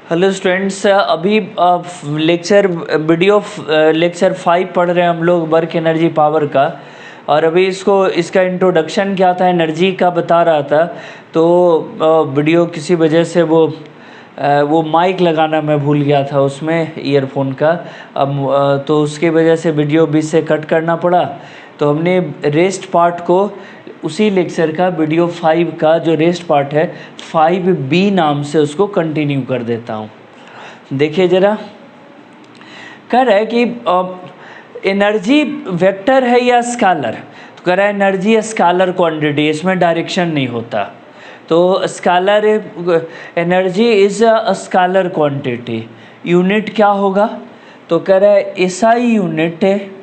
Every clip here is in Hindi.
हेलो स्टूडेंट्स, अभी लेक्चर 5 पढ़ रहे हैं हम लोग वर्क एनर्जी पावर का। और अभी इसका इंट्रोडक्शन क्या था, एनर्जी का बता रहा था। तो वीडियो किसी वजह से वो माइक लगाना मैं भूल गया था उसमें ईयरफोन का। अब तो उसकी वजह से वीडियो बीच से कट करना पड़ा। तो हमने रेस्ट पार्ट को उसी लेक्चर का वीडियो 5 का जो रेस्ट पार्ट है 5B नाम से उसको कंटिन्यू कर देता हूँ। देखिए ज़रा, कह रहा है कि एनर्जी वेक्टर है या स्केलर। तो कह रहा है एनर्जी स्केलर क्वांटिटी, इसमें डायरेक्शन नहीं होता। तो scalar energy is a scalar quantity. Unit क्या होगा, तो कह रहा है एसआई यूनिट है।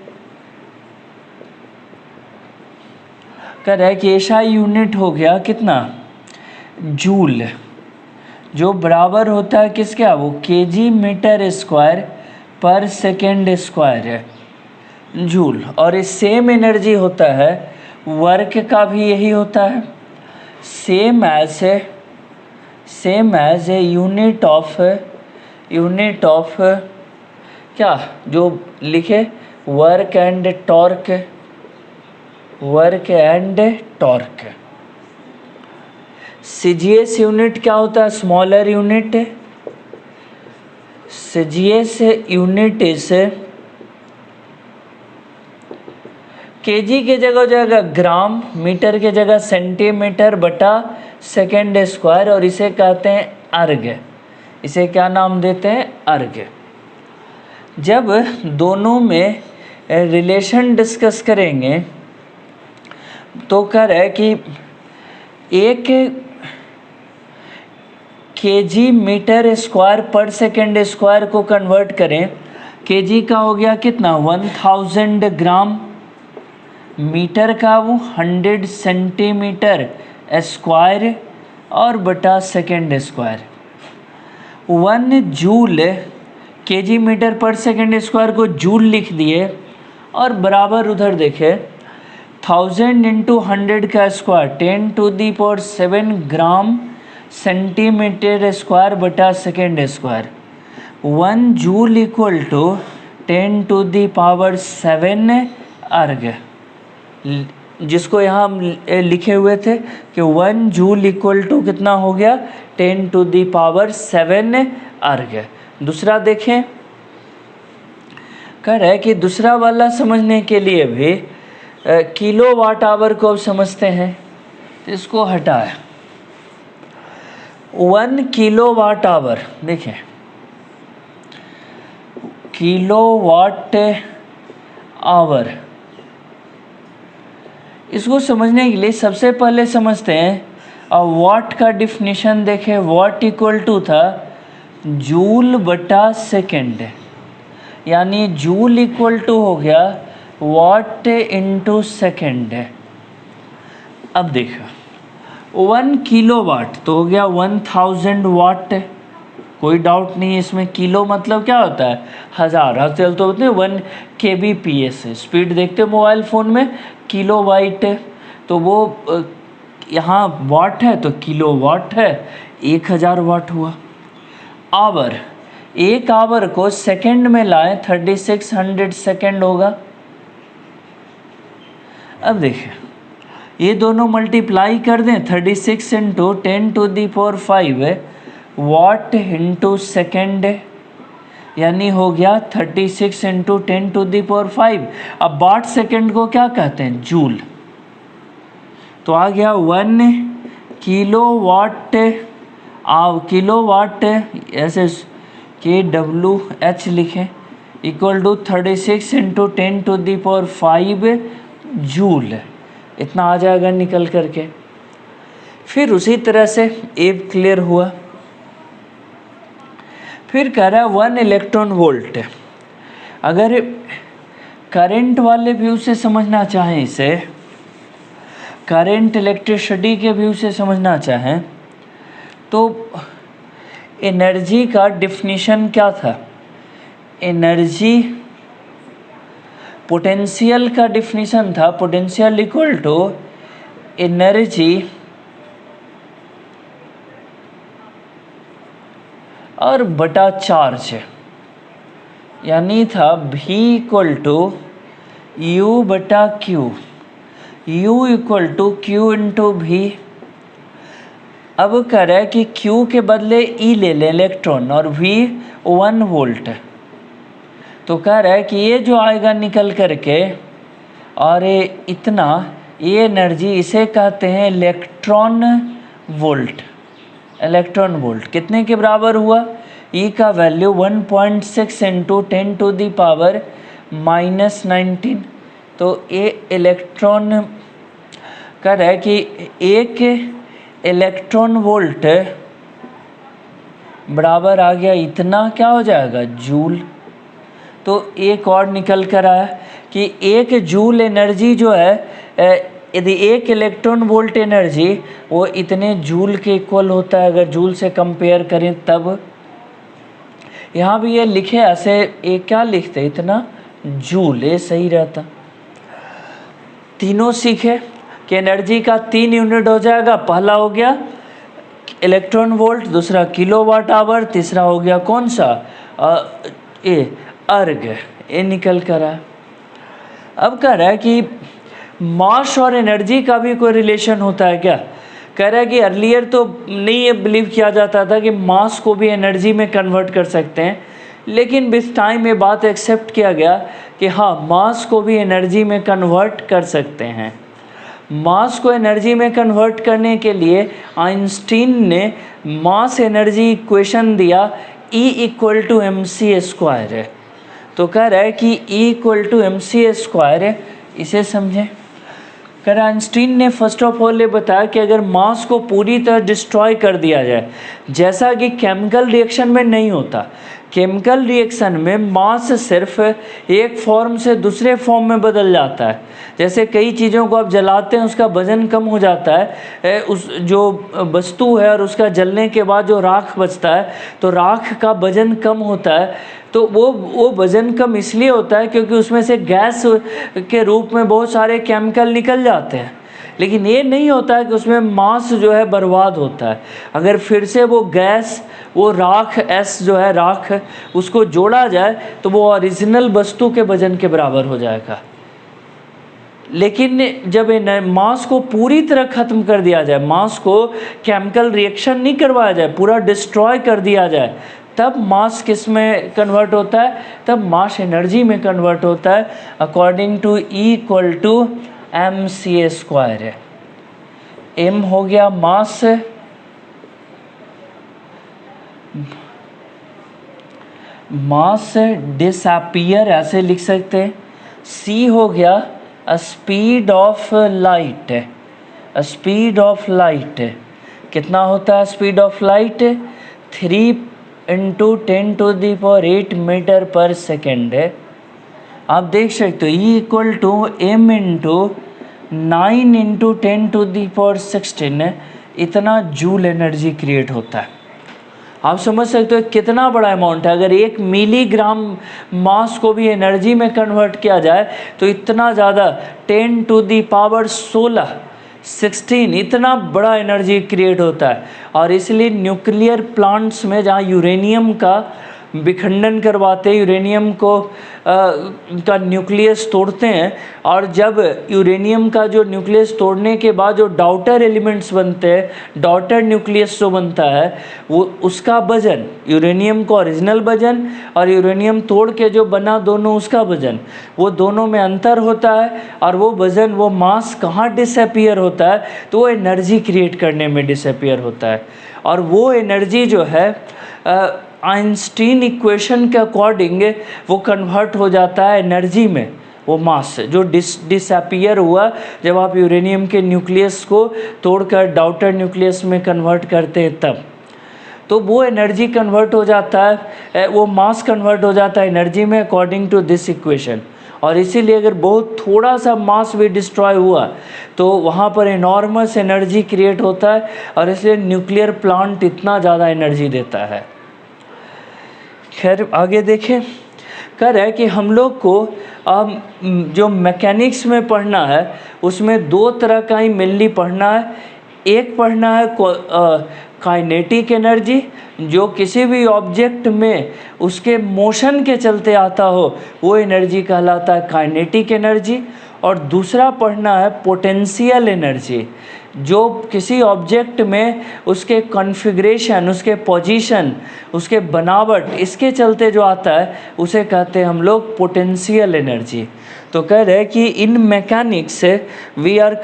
कह रहा है कि एसआई यूनिट हो गया कितना, जूल, जो बराबर होता है किसका, वो केजी मीटर स्क्वायर पर सेकेंड स्क्वायर है, जूल। और इस सेम एनर्जी होता है वर्क का भी, यही होता है same as a unit of क्या, जो लिखे work and torque. CGS unit क्या होता है, smaller unit. CGS unit is kg के जगह हो जाएगा ग्राम, मीटर के जगह सेंटीमीटर बटा सेकेंड स्क्वायर, और इसे कहते हैं अर्ग। इसे क्या नाम देते हैं, अर्ग। जब दोनों में रिलेशन डिस्कस करेंगे तो कह रहा है कि एक केजी मीटर स्क्वायर पर सेकेंड स्क्वायर को कन्वर्ट करें, केजी का हो गया कितना 1000 ग्राम, मीटर का वो 100 सेंटीमीटर स्क्वायर और बटा second square. 1 joule, kg metre पर सेकेंड स्क्वायर को जूल लिख दिए, और बराबर उधर देखे 1000 इंटू 100 का स्क्वायर 10⁷ ग्राम सेंटीमीटर स्क्वायर बटा second square. 1 joule equal to 10⁷ erg, जिसको यहाँ हम लिखे हुए थे कि 1 जूल इक्वल टू कितना हो गया 10⁷ अर्ग। दूसरा देखें, कह रहा है कि दूसरा वाला समझने के लिए भी किलो वाट आवर को अब समझते हैं, तो इसको हटाए 1 किलो वाट आवर। देखें किलो वाट आवर, इसको समझने के लिए सबसे पहले समझते हैं और वाट का डिफिनीशन देखें। वाट इक्वल टू था जूल बटा सेकेंड, यानी जूल इक्वल टू हो गया वाट इंटू सेकेंड। अब देखो 1 किलो वाट तो हो गया 1000 वाट, कोई डाउट नहीं है इसमें। किलो मतलब क्या होता है, हज़ार। आजकल तो होते हैं 1 kbps स्पीड देखते हो मोबाइल फ़ोन में, किलो वाट है तो वो यहाँ वाट है तो किलो वाट है, 1000 वाट हुआ। आवर, एक आवर को सेकंड में लाएं 3600 सेकंड होगा। अब देखिए ये दोनों मल्टीप्लाई कर दें, 36 इंटू 10⁵ वाट इंटू सेकेंड, यानी हो गया 36 इंटू 10⁵। अब वाट सेकेंड को क्या कहते हैं, जूल। तो आ गया 1 किलो वाट, किलो वाट ऐसे KWH लिखें इक्वल टू 36 इंटू 10⁵ जूल, इतना आ जाएगा निकल करके। फिर उसी तरह से एक क्लियर हुआ। फिर कह रहा है 1 इलेक्ट्रॉन वोल्ट। अगर करंट वाले व्यू से समझना चाहें, इसे करंट इलेक्ट्रिसिटी के व्यू से समझना चाहें, तो एनर्जी का डिफिनीशन क्या था, एनर्जी पोटेंशियल का डिफिनीशन था, पोटेंशियल इक्वल टू एनर्जी और बटा चार्ज, यानी था V इक्वल टू U बटा Q, U equal to Q into V। अब कह रहा है कि Q के बदले E ले लें इलेक्ट्रॉन और V 1 वोल्ट है, तो कह रहा है कि ये जो आएगा निकल करके और ये इतना, ये एनर्जी इसे कहते हैं इलेक्ट्रॉन वोल्ट। इलेक्ट्रॉन वोल्ट कितने के बराबर हुआ? E का value 1.6 into 10 to the power -19। तो ये इलेक्ट्रॉन कह रहा है कि एक इलेक्ट्रॉन वोल्ट बराबर आ गया इतना, क्या हो जाएगा? जूल। तो एक और निकल कर आया कि एक जूल एनर्जी जो है, यदि एक इलेक्ट्रॉन वोल्ट एनर्जी वो इतने जूल के इक्वल होता है, अगर जूल से कंपेयर करें तब। यहाँ भी ये लिखे ऐसे, ये क्या लिखते इतना जूल, ये सही रहता। तीनों सीखे कि एनर्जी का 3 यूनिट हो जाएगा। पहला हो गया इलेक्ट्रॉन वोल्ट, दूसरा किलोवाट आवर, तीसरा हो गया कौन सा? अर्ग। ये निकल कर आया। अब कह रहा है कि मास और एनर्जी का भी कोई रिलेशन होता है क्या? कह रहा है कि अर्लियर तो नहीं ये बिलीव किया जाता था कि मास को भी एनर्जी में कन्वर्ट कर सकते हैं, लेकिन विद टाइम ये बात एक्सेप्ट किया गया कि हाँ, मास को भी एनर्जी में कन्वर्ट कर सकते हैं। मास को एनर्जी में कन्वर्ट करने के लिए आइंस्टीन ने मास एनर्जी इक्वेशन दिया, E इक्वल टू mc² है। तो कह रहा है कि E इक्वल टू mc² है। इसे समझें। कह रहा आइंस्टीन ने फर्स्ट ऑफ ऑल ये बताया कि अगर मास को पूरी तरह डिस्ट्रॉय कर दिया जाए, जैसा कि केमिकल रिएक्शन में नहीं होता। केमिकल रिएक्शन में मास सिर्फ एक फॉर्म से दूसरे फॉर्म में बदल जाता है। जैसे कई चीज़ों को आप जलाते हैं, उसका वजन कम हो जाता है, उस जो वस्तु है और उसका जलने के बाद जो राख बचता है, तो राख का वजन कम होता है। तो वो वजन कम इसलिए होता है क्योंकि उसमें से गैस के रूप में बहुत सारे केमिकल निकल जाते हैं। लेकिन ये नहीं होता है कि उसमें मास जो है बर्बाद होता है। अगर फिर से वो गैस, वो राख S जो है राख, उसको जोड़ा जाए तो वो ओरिजिनल वस्तु के वजन के बराबर हो जाएगा। लेकिन जब मास को पूरी तरह ख़त्म कर दिया जाए, मास को केमिकल रिएक्शन नहीं करवाया जाए, पूरा डिस्ट्रॉय कर दिया जाए, तब मास किस में कन्वर्ट होता है? तब मास एनर्जी में कन्वर्ट होता है, according to E equal to mc² है। M हो गया मास, मास डिसअपीयर ऐसे लिख सकते हैं। C हो गया speed of light. Speed of light कितना होता है? स्पीड ऑफ लाइट 3 × 10⁸ मीटर पर सेकेंड है। आप देख सकते हो E इक्वल टू m × 9 × 10⁻16 इतना जूल एनर्जी क्रिएट होता है। आप समझ सकते हो कितना बड़ा अमाउंट है। अगर 1 मिलीग्राम मास को भी एनर्जी में कन्वर्ट किया जाए तो इतना ज़्यादा 10⁻16 इतना बड़ा एनर्जी क्रिएट होता है। और इसलिए न्यूक्लियर प्लांट्स में जहाँ यूरेनियम का विखंडन करवाते हैं, यूरेनियम को का न्यूक्लियस तोड़ते हैं, और जब यूरेनियम का जो न्यूक्लियस तोड़ने के बाद जो डॉटर एलिमेंट्स बनते हैं, डॉटर न्यूक्लियस जो बनता है, वो उसका वजन, यूरेनियम का ओरिजिनल वजन और यूरेनियम तोड़ के जो बना दोनों उसका वजन, वो दोनों में अंतर होता है। और वो वजन, वो मास कहाँ डिसअपीयर होता है? तो वो एनर्जी क्रिएट करने में डिसअपीयर होता है। और वो एनर्जी जो है आइंस्टीन इक्वेशन के अकॉर्डिंग वो कन्वर्ट हो जाता है एनर्जी में। वो मास जो डिसअपीयर हुआ जब आप यूरेनियम के न्यूक्लियस को तोड़कर डॉटर न्यूक्लियस में कन्वर्ट करते हैं, तब तो वो एनर्जी कन्वर्ट हो जाता है, वो मास कन्वर्ट हो जाता है एनर्जी में अकॉर्डिंग टू दिस इक्वेशन। और इसीलिए अगर बहुत थोड़ा सा मास भी डिस्ट्रॉय हुआ तो वहाँ पर एनॉर्मस एनर्जी क्रिएट होता है, और इसलिए न्यूक्लियर प्लांट इतना ज़्यादा एनर्जी देता है। खैर आगे देखें, कह रहा है कि हम लोग को जो मैकेनिक्स में पढ़ना है उसमें 2 तरह का ही मेनली पढ़ना है। एक पढ़ना है काइनेटिक एनर्जी, जो किसी भी ऑब्जेक्ट में उसके मोशन के चलते आता हो वो एनर्जी कहलाता है काइनेटिक एनर्जी। और दूसरा पढ़ना है पोटेंशियल एनर्जी, जो किसी ऑब्जेक्ट में उसके कॉन्फ़िगरेशन, उसके पोजीशन, उसके बनावट, इसके चलते जो आता है उसे कहते हैं हम लोग पोटेंशियल एनर्जी। तो कह रहे हैं कि in mechanics we are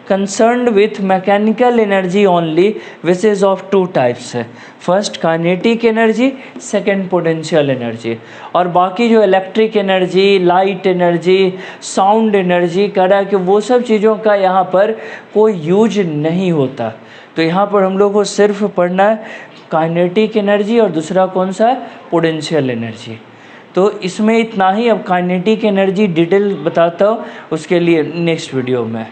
concerned with mechanical energy only, which is of two types है, first kinetic energy, second potential energy. और बाकी जो electric energy, light energy, sound energy, कह रहा है कि वो सब चीज़ों का यहाँ पर कोई यूज नहीं होता। तो यहाँ पर हम लोग को सिर्फ पढ़ना है काइनेटिक एनर्जी और दूसरा कौन सा है, पोटेंशियल एनर्जी। तो इसमें इतना ही। अब काइनेटिक एनर्जी डिटेल बताता हूँ उसके लिए नेक्स्ट वीडियो में।